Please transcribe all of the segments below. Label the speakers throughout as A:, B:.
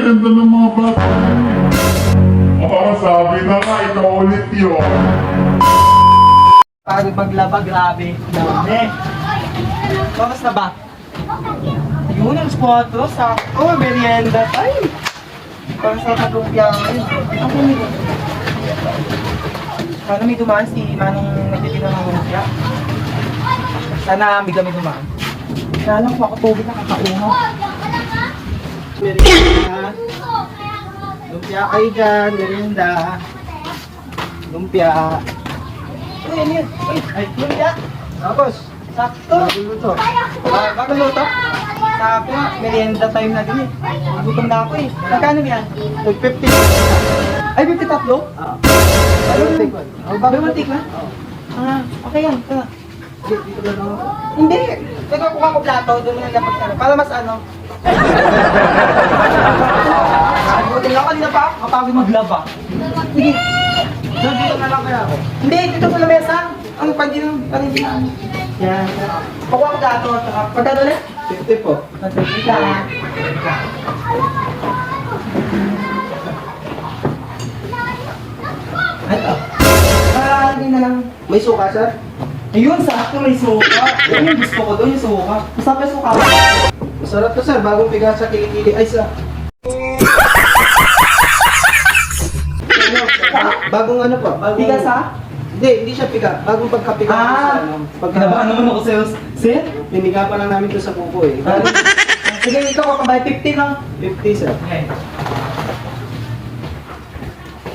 A: merienda ng mga bata. Sabi na nga, ikaw ulit yun.
B: Pagod maglaba, grabe. Dami. Bakas na ba? Yun, ang squatro, sakto, merienda time. Parang sa katupya ngayon. Ang pumili. Sana may dumaan si Manong nagtitinang ng lumpia. Sana may kami dumaan. Kaya lang po ako tubig nakakauha. Merienda. Lumpia kayo dyan, merienda. Lumpia. Uy, ano yun? Uy, ay, lumpia. Tapos, sakto. Bago luto. Bago luto? Sabi nga, merienda time na din eh. Gutom na ako eh. Magkano yan? 50. Ay, 53? Oo. Bago mantik na? Ah, okay yan. Ito na. Dito na lang ako. Hindi. Nagkakuha ko plato, doon mo lang dapat sana. Para mas ano. Buti lang kanina pa, kapag maglaba. Sige. So, dito na lang kaya ako. Hindi, dito sa lamesa. Ang pagdinaan. Yan. Pakuha ko dato. Pagkano ulit? 50 po. 50 lang. Ito. Lagyan na lang. May suka, sir? Ayun, sakto may suka. Yan yung gusto ko doon, yung suka. Masarap yung suka. Masarap to, sir. Bagong piga sa kilikili. Ay, sir. Bagong ano po? Bagong... Piga sa? Hindi siya piga. Bagong pagkapiga. Kinabahan naman ako sa'yo. Sir? Piniga pa lang namin to sa kuko eh. Sige, ikaw kakabay. 50 lang. 50, sir. Okay.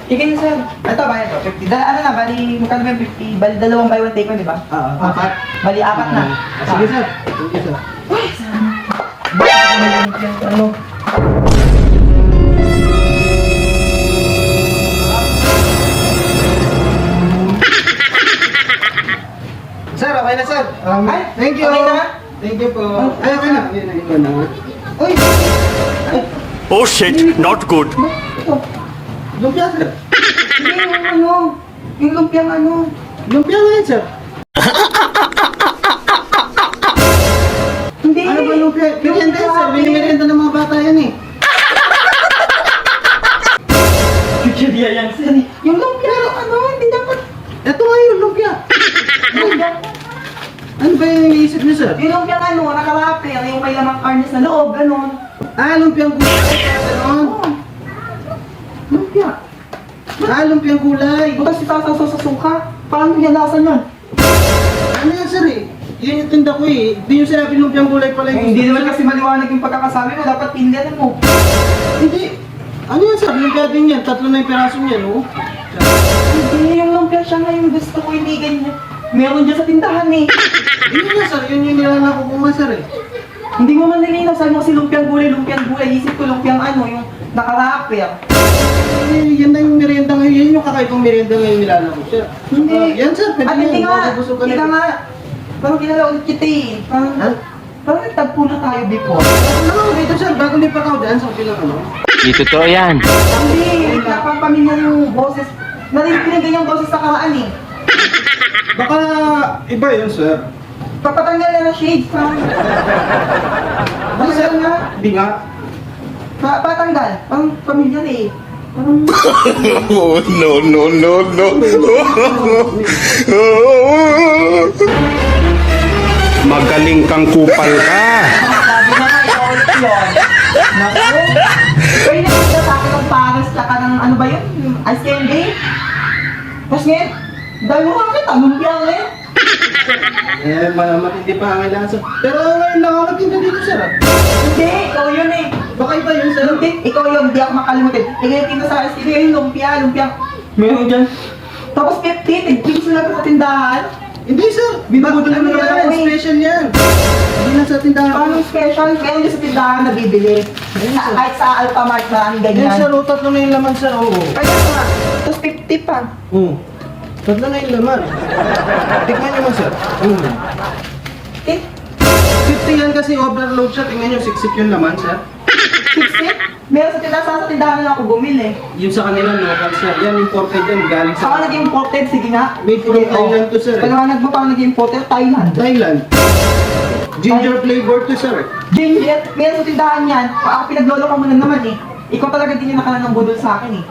B: Sige, sir. Ito ba ito? 50. Ano na, bali, magkano ba yung 50? Bali, dalawang buy one take one, di ba? Oo. Apat. Bali, apat na. Sige, sir. Sige, sir. Uy, sana. Ano? Sir, okay na, sir. Ay, thank you. Okay na? Thank you po. Ay, okay na. Ayun na. Uy!
C: Oh shit, not good.
B: Ito. Lumpia, sir. Hindi, yung ano. Yung lumpiang ano. Lumpia nga yun, sir. Hindi. Ano ba lumpia? Merienda yun, sir. May merienda ng mga bata yan eh. Kaya yan, sir. Yung lumpia, ano, hindi dapat. Ito nga yung lumpia. Ano ba yung iniisip niyo, sir? Yung lumpiang ano, nakarape, yung may lamang karnes na loob, gano'n. Ah, lumpiang gulay, gano'n. Lumpia. Ah, lumpiang gulay. Bukas si sasaw sa suka. Paano yan lasan yan? Ano yan, sir eh? Yan yung tinda ko eh. Hindi yung sinabi lumpiang gulay pala yung... Hindi naman kasi maliwanag yung pagkakasabi mo. Dapat pindihan mo. Hindi. Ano yan, sir? Lumpia din yan. 3 na yung peraso niyan, oh. Hindi, yung lumpia siya nga yung gusto ko. Hindi ganyan. Meron dyan sa tindahan eh. Yun nga, sir. Yun yung nilalako ko nga, sir eh. Hindi mo man nilinaw. Sabi mo kasi lumpiang gulay. Isip ko lumpiang ano, yung nakarape ah. Eh, yan na yung merienda ngayon. Yan yung kakaibang merienda ngayon nilalako, sir. Hindi. Yan, sir. Pwede yan. Hindi nga. Parang kilala ulit kita eh. Parang nagtagpo na tayo before. Ano, dito, sir. Bago may pakaw dyan, sa bilang ano.
C: Di totoo yan.
B: Hindi. Napapamilya yung boses. Narinig yung boses sa karaan eh.
D: Baka iba yun, sir.
B: Papatanggal na ng shades, ha? Patanggal nga.
D: Hindi nga.
B: Patanggal. Parang pamilyar eh. Parang...
C: Oh, no.
D: Magaling kang kupal ka.
B: Sabi na nga, ikaw ulit yun. Naku. Kaya nakita sa akin ng Paris, tsaka ng ano ba yun? Yung ice candy? Tapos ngayon, dahil mo kakit, lumpia ulit.
D: Eh, matindi pa ang kailangan, sir. Pero ngayon lang ako nagtinda dito, sir.
B: Hindi, ikaw yun eh.
D: Baka iba yun, sir.
B: Hindi, ikaw yun, hindi ako makalimutin. Tingin sa ice candy, yung lumpia. Meron dyan. Tapos 50, tig-piso lang sa tindahan.
D: Hindi, sir.
B: Binubudol mo naman ako eh.
D: Special yan. Hindi na sa tindahan.
B: Paano special? Meron dyan sa tindahan na bibili. Kahit sa Alphamart na
D: Yan,
B: ganyan.
D: sir. 3 na yung laman, sir. Oo.
B: Kaya nga, tapos 50 pa.
D: Oo. 3 na yung laman. Tikman niyo mo, sir.
B: Eh,
D: 50 yan kasi overload siya. Tingnan niyo, siksik yung laman, sir.
B: 60? Meron sa tindahan na ako bumili.
D: Yung sa kanila, local, sir. Yan, imported yan. Galing
B: Saka
D: sa...
B: naging imported, sige nga.
D: Made from Thailand to, sir.
B: Paliwanag mo parang naging imported, Thailand.
D: Thailand. Ginger flavor to, sir.
B: Ginger, meron sa tindahan yan. Ako pinaglolo ko muna naman eh. Ikaw talaga din yung nakala ng budol sa akin eh.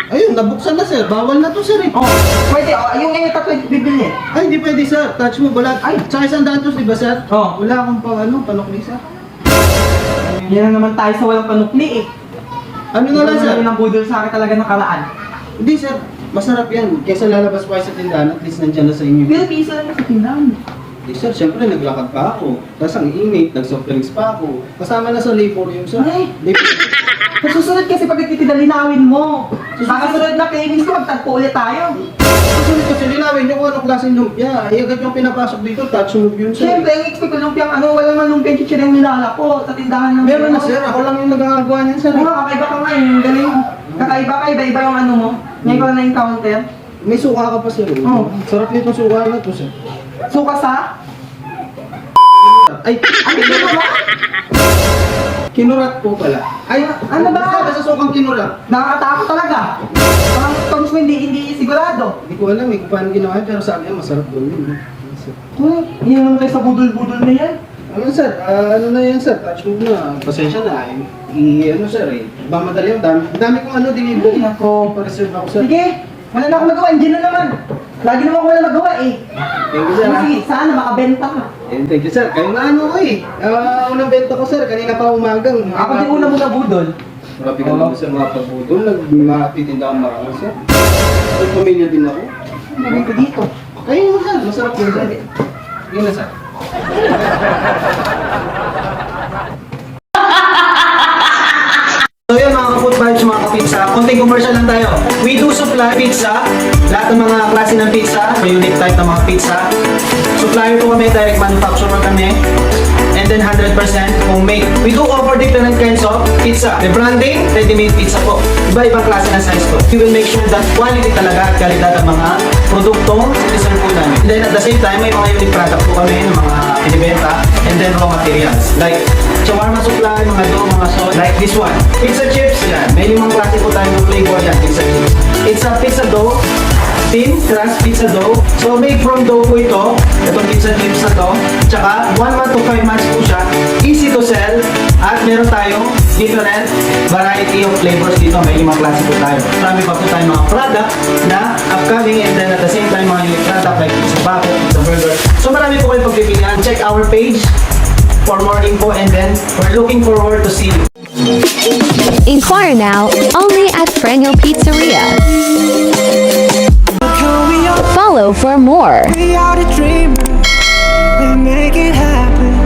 D: Ayun, nabuksan na sir. Bawal na to sir eh.
B: Oh, pwede. Oh, yung ngayon tatlo bibili.
D: Ay, hindi pwede sir. Touch mo, balat.
B: Ay.
D: Tsaka isang datos, di ba sir?
B: Oh.
D: Wala akong panukli sir.
B: Yan na naman tayo sa walang panukli eh.
D: Ano na lang sir?
B: Yung ng budol sa akin talaga nakaraan.
D: Hindi sir, masarap yan. Kesa lalabas pa kayo sa tindahan, at least nandiyan na sa inyo.
B: Pero piso lang sa tindahan.
D: Hindi sir, syempre naglakad pa ako. Tapos ang init, nag-soft drinks pa ako. Kasama na sa labor yung sir.
B: Ay.
D: Labor.
B: Sa susunod kasi pag nagtitidalinawin mo. Sa kasunod na cravings ko, magtagpo ulit tayo.
D: Susunod kasi linawin nyo kung anong klaseng lumpia. Ay agad yung pinapasok dito, touch move yun sir.
B: Siyempre, ang expect ko lumpiang ano, wala naman lumpiang chichireng nilala ko sa tindahan ng
D: Meron na sir, ako lang yung nagkakagawa niyan sir.
B: Oo, kakaiba ka nga yung galing. Kakaiba ka, iba-iba yung ano mo. Ngayon ko lang na-encounter.
D: May suka ka pa sir.
B: Oo.
D: Sarap nitong suka na to sir.
B: Suka sa?
D: Ay,
B: Ano ba ba?
D: kinurat po pala.
B: Ay, ano ba?
D: Basta sa sukang kinurat.
B: Nakakatakot talaga. Parang tongs mo hindi sigurado.
D: Hindi ko alam eh kung paano ginawa pero sabi niya masarap doon yun.
B: Uy, yan naman kayo sa budol-budol na yan.
D: Ano sir, ano na yan sir, touch move na. Pasensya na ano sir eh. Bang madali yung dami kong ano delivery.
B: Ay, nako.
D: Pa-reserve ako sir.
B: Sige, wala na akong magawa. Andiyan na naman. Lagi naman ako wala magawa eh.
D: Thank you sir.
B: Sige, sana makabenta ka.
D: Thank you sir. Kayo na ano ko eh. Unang benta ko sir, kanina pa umagang.
B: Ako din una muna budol.
D: Marami ka naman sir mga pagbudol. Nagtitinda akong marami sir. May pamilya din ako.
B: Lagay ko dito.
D: Kayo na sir, masarap yun sir. Sige na sir. So yun mga ka-food vibes, mga ka-pizza, konting commercial lang tayo. We do supply pizza, lahat ng mga klase ng pizza, unique type ng mga pizza. Supplier po kami, direct manufacturer kami, and then 100% homemade. We do offer different kinds of pizza. The branding, ready-made pizza po. Iba-ibang klase ng size po. We will make sure that quality talaga at kalidad ng mga produktong siniserve po namin. And then at the same time, may mga unique product po kami ng mga pinibenta, and then raw materials. Like shawarma supply, mga dough, mga sauce, like this one. Pizza chips, yan. May limang klase po tayo ng flavor yan, pizza chips. It's a pizza dough, thin crust pizza dough. So made from dough po ito, itong pizza chips na to. Tsaka 1 month to 5 months po siya. Easy to sell. At meron tayong different variety of flavors dito. May limang klase po tayo. Marami pa po tayong mga product na upcoming, and then at the same time mga unique product like pizza bucket, pizza burger. So marami po kayong pagpipilian. Check our page for more info, and then we're looking forward to see you.
E: Inquire now only at Frenyo Pizzeria. Follow for more.
F: We are the dreamers, we make it happen.